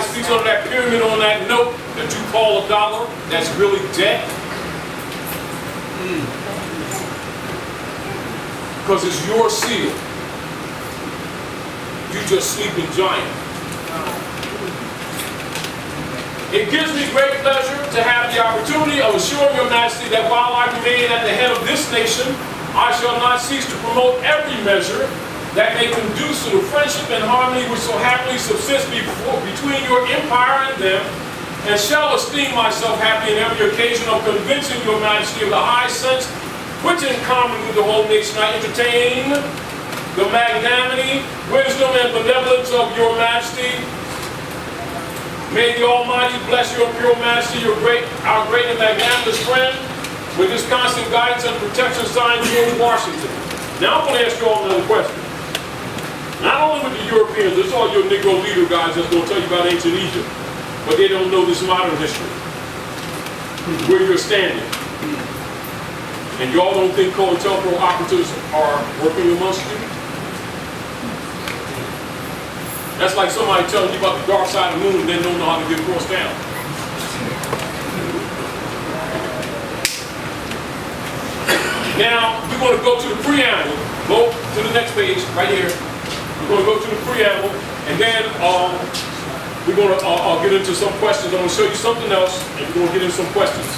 Everybody speaks on that pyramid, on that note that you call a dollar, that's really debt. Because it's your seal. You just sleeping giant. It gives me great pleasure to have the opportunity of assuring your majesty that while I remain at the head of this nation, I shall not cease to promote every measure that may conduce to the friendship and harmony which so happily subsists between your empire and them, and shall esteem myself happy in every occasion of convincing your majesty of the high sense which in common with the whole nation I entertain the magnanimity, wisdom, and benevolence of your majesty. May the Almighty bless your imperial majesty, our great and magnanimous friend, with his constant guidance and protection, signed George Washington. Now I'm going to ask you all another question. Not only with the Europeans, there's all your Negro leader guys that's going to tell you about ancient Egypt, but they don't know this modern history, where you're standing. And y'all don't think COINTELPRO operatives are working amongst you? That's like somebody telling you about the dark side of the moon and then don't know how to get across town. Now, we're going to go to the preamble. Go to the next page, right here. We're going to go to the preamble, and then we're going to get into some questions. I'm going to show you something else, and we're going to get into some questions.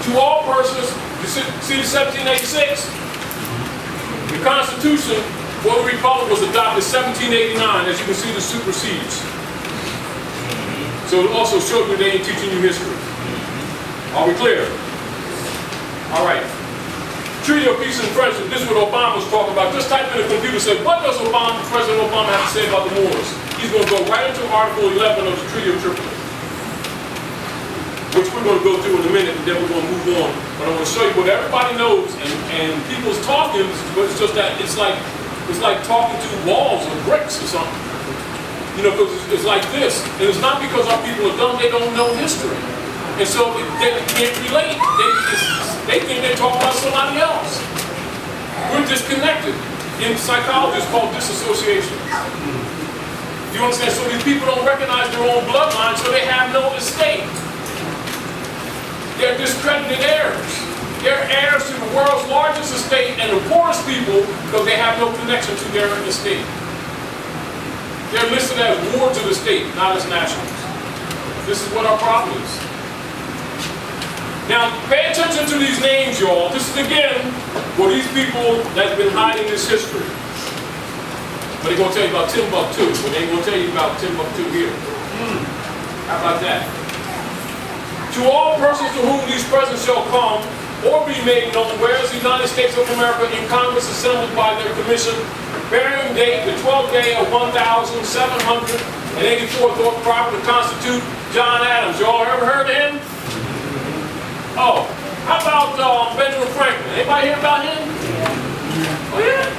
To all persons, see the 1786? The Constitution for the Republic was adopted in 1789. As you can see, this supersedes. So it also showed me they ain't teaching you history. Are we clear? All right. Treaty of Peace and Friendship. This is what Obama was talking about. Just type in the computer, say, what does President Obama have to say about the Moors? He's going to go right into Article 11 of the Treaty of Tripoli, which we're going to go through in a minute, and then we're going to move on. But I'm going to show you what everybody knows, and people's talking, but it's just that it's like talking to walls or bricks or something. You know, because it's like this. And it's not because our people are dumb, they don't know history. And so they can't relate. They think they're talking about somebody else. We're disconnected. In psychology, it's called disassociation. Do you understand? So these people don't recognize their own bloodline, so they have no estate. They're discredited heirs. They're heirs to the world's largest estate and the poorest people because they have no connection to their estate. They're listed as wards of the state, not as nationals. This is what our problem is. Now, pay attention to these names, y'all. This is, again, for these people that's been hiding this history. But they're going to tell you about Timbuktu, but they ain't going to tell you about Timbuktu here. How about that? To all persons to whom these presents shall come, or be made known, whereas the United States of America in Congress assembled by their commission, bearing date the 12th day of 1784, thought proper to constitute John Adams. Y'all ever heard of him? Oh, how about Benjamin Franklin? Anybody hear about him? Oh, yeah?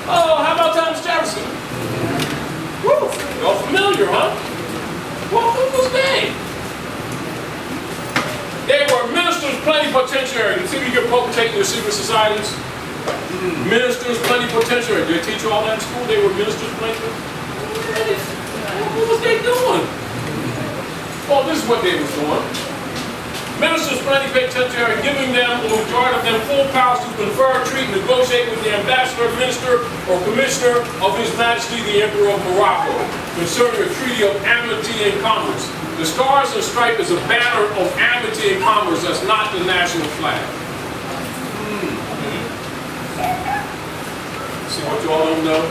Oh, how about Thomas Jefferson? Woo, y'all familiar, huh? Well, who was they? They were ministers plenipotentiary. You see, you get potentate in your secret societies? Ministers plenipotentiary. Did they teach you all that in school? They were ministers plenipotentiary? What was they doing? Well, this is what they was doing. Ministers plenipotentiary, giving them, the majority of them, full powers to confer, treat, and negotiate with the ambassador, minister, or commissioner of His Majesty the Emperor of Morocco concerning a treaty of amity and commerce. The stars and stripe is a banner of amity and commerce. That's not the national flag. See what you all don't know?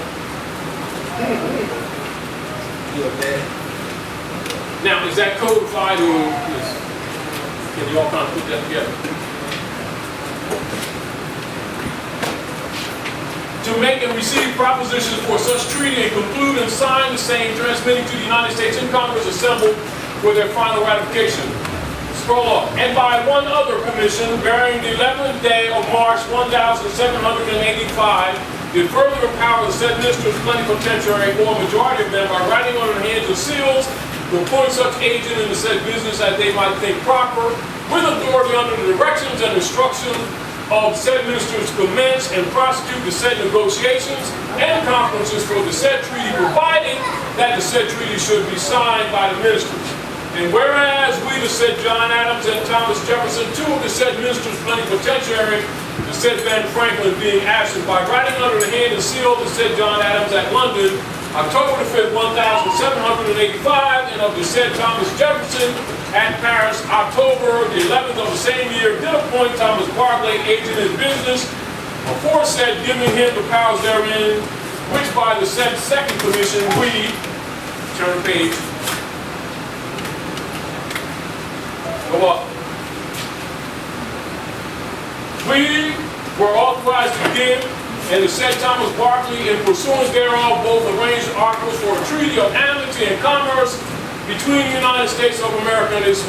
Now, is that codified or can you all kind of put that together? To make and receive propositions for such treaty and conclude and sign the same, transmitting to the United States in Congress assembled for their final ratification. Scroll up. And by one other commission, bearing the 11th day of March 1785, did further empower the said ministers plenipotentiary, or a majority of them, by writing on their hands the seals, to appoint such agent in the said business as they might think proper, with authority under the directions and instructions of said ministers to commence and prosecute the said negotiations and conferences for the said treaty, providing that the said treaty should be signed by the ministers. And whereas we, the said John Adams and Thomas Jefferson, two of the said ministers plenipotentiary, the said Ben Franklin being absent, by writing under the hand and seal of the said John Adams at London, October the 5th, 1785, and of the said Thomas Jefferson at Paris, October the 11th of the same year, did appoint Thomas Barclay agent in business, aforesaid giving him the powers therein, which by the said second commission we, turn the page, go up. We were authorized to give, and the said Thomas Barclay, in pursuance thereof, both arranged articles for a treaty of amity and commerce between the United States of America and His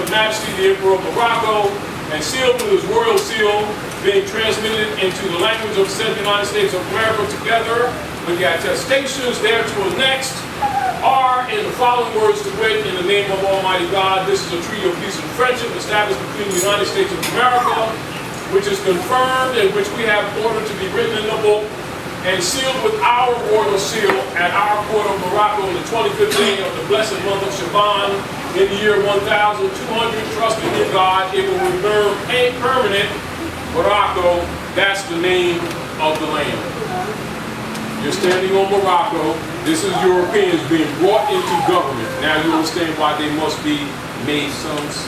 Majesty the Emperor of Morocco, and sealed with his royal seal, being transmitted into the language of said United States of America, together with the attestations thereto annexed, are in the following words, to wit, in the name of Almighty God, this is a treaty of peace and friendship established between the United States of America, which is confirmed and which we have ordered to be written in the book and sealed with our royal seal at our court of Morocco on the 25th day of the blessed month of Shaban in the year 1200, trusting in God, it will remain a permanent Morocco. That's the name of the land. You're standing on Morocco. This is Europeans being brought into government. Now you understand why they must be Masons.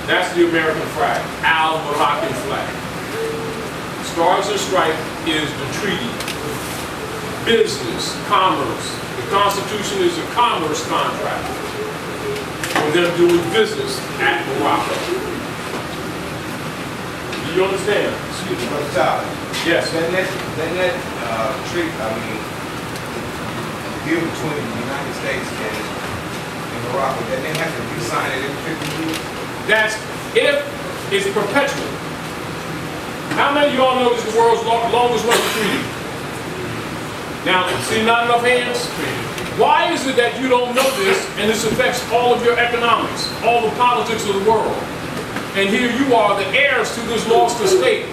That's the American flag, Al-Moroccan flag. Stars and Stripes is the treaty. Business, commerce. The Constitution is a commerce contract for them doing business at Morocco. Do you understand? Excuse me, Brother Tyler. Yes. That treaty, I mean, the deal between the United States and Morocco, that they have to re-sign it every 50 years? That's if it's perpetual. How many of y'all know this is the world's longest running treaty? Now, see, not enough hands? Why is it that you don't know this and this affects all of your economics, all the politics of the world? And here you are, the heirs to this lost estate,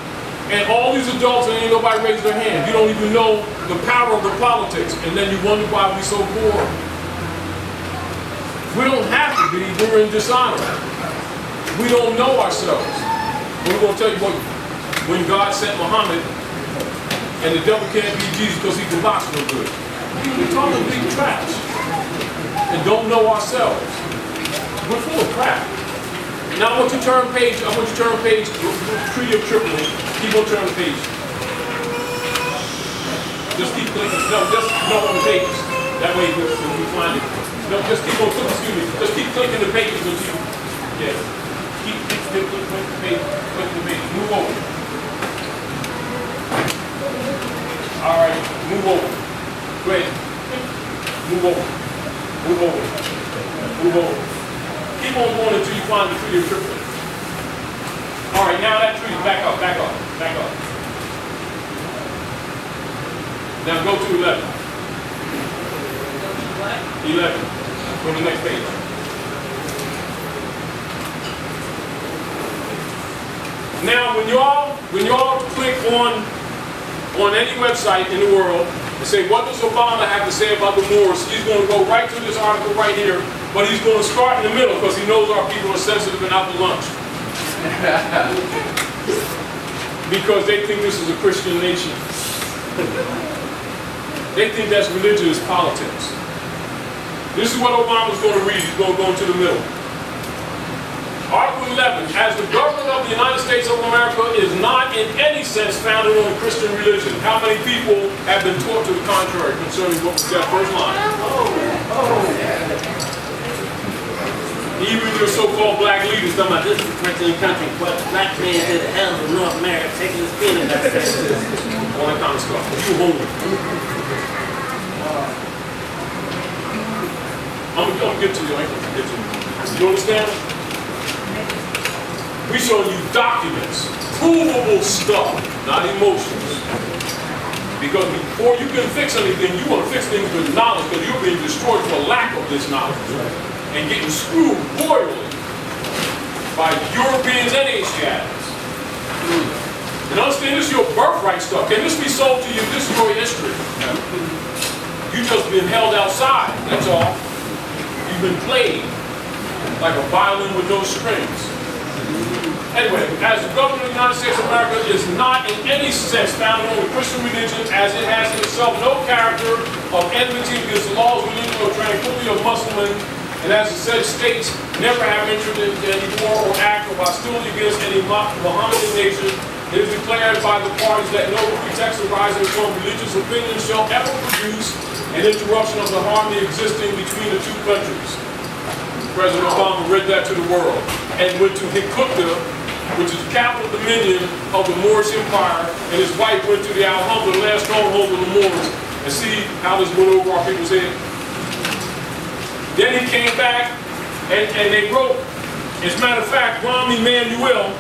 and all these adults and ain't nobody raised their hand. You don't even know the power of the politics, and then you wonder why we're so poor. We don't have to be, we're in dishonor. We don't know ourselves. We're going to tell you what, when God sent Muhammad, and the devil can't be Jesus because he can box no good. We're talking big trash. And don't know ourselves. We're full of crap. Now I want you to turn page, Treaty of Tripoli. Keep on turning the page. Just keep clicking. No on the pages. That way when we find it. No, just keep on clicking, excuse me. Just keep clicking the pages until you, yes. Keep clicking the page. Move over. All right, move over. Go ahead. Move over. Move over. Move over. Keep on going until you find the Treaty of Tripoli. All right, now that treaty, back up. Now go to 11. 11. Go to the next page. Now, when y'all click on any website in the world and say, what does Obama have to say about the Moors? He's going to go right to this article right here, but he's going to start in the middle because he knows our people are sensitive and out to lunch. Because they think this is a Christian nation. They think that's religious politics. This is what Obama's going to read. He's going to go into the middle. Article 11, as the government of the United States of America is not in any sense founded on Christian religion. How many people have been taught to the contrary concerning what was that first line? Even your so-called black leaders talking about this is a Christian country, but black man did the hell of North America taking his feet in that sense. All that kind of stuff. You holy. I'm gonna get to you. You understand? We showing you documents, provable stuff, not emotions. Because before you can fix anything, you want to fix things with knowledge, because you're being destroyed for lack of this knowledge. And getting screwed royally. by Europeans and Asiatics. And understand this is your birthright stuff. Can this be sold to you? This is your history. You just been held outside, that's all. You've been played like a violin with no strings. Anyway, as the government of the United States of America is not in any sense founded on the Christian religion, as it has in itself no character of enmity against the laws, religion, or tranquility of Muslims, and as the said states never have entered into any war or act of hostility against any Mohammedan nation, it is declared by the parties that no pretext arising from religious opinion shall ever produce an interruption of the harmony existing between the two countries. President Obama read that to the world and went to Hikutta, which is the capital dominion of the Moorish Empire, and his wife went to the Alhambra, the last stronghold of the Moors, and see how this went over our people's head. Then he came back and they wrote, as a matter of fact, Rahm Emanuel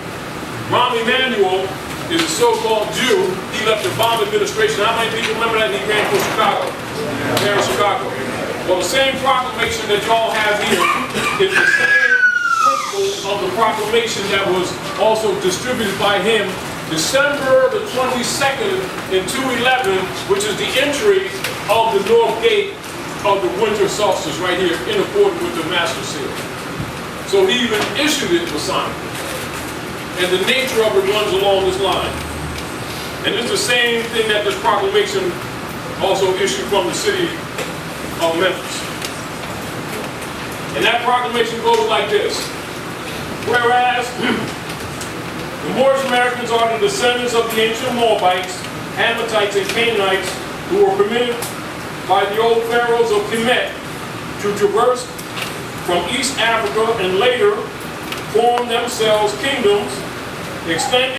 is a so-called Jew. He left the Obama administration. How many people remember that he ran for Chicago? Mayor of Chicago. Well, the same proclamation that y'all have here is the same principle of the proclamation that was also distributed by him December the 22nd in 211, which is the entry of the North Gate of the winter solstice right here in accordance with the Master Seal. So he even issued it for signing. And the nature of it runs along this line. And it's the same thing that this proclamation also issued from the city of Memphis. And that proclamation goes like this. Whereas the Moorish Americans are the descendants of the ancient Moabites, Hammatites, and Canaanites who were permitted by the old pharaohs of Kemet to traverse from East Africa and later form themselves kingdoms extending